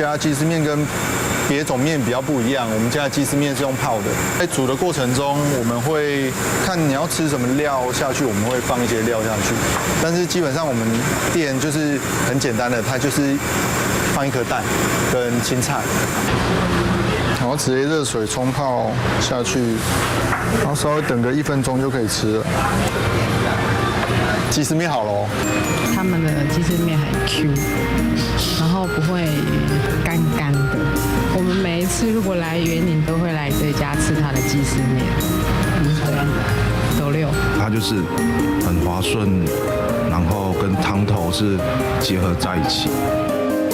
家鸡丝面跟别种面比较不一样，我们家的鸡丝面是用泡的。在煮的过程中，我们会看你要吃什么料下去，我们会放一些料下去。但是基本上我们店就是很简单的，它就是放一颗蛋跟青菜，然后直接热水冲泡下去，然后稍微等个1分钟就可以吃了。鸡丝面好了哦。他们的鸡丝面很 Q， 然后不会干干的。我们每一次如果来员林，都会来这家吃他的鸡丝面。斗六，它就是很滑顺，然后跟汤头是结合在一起。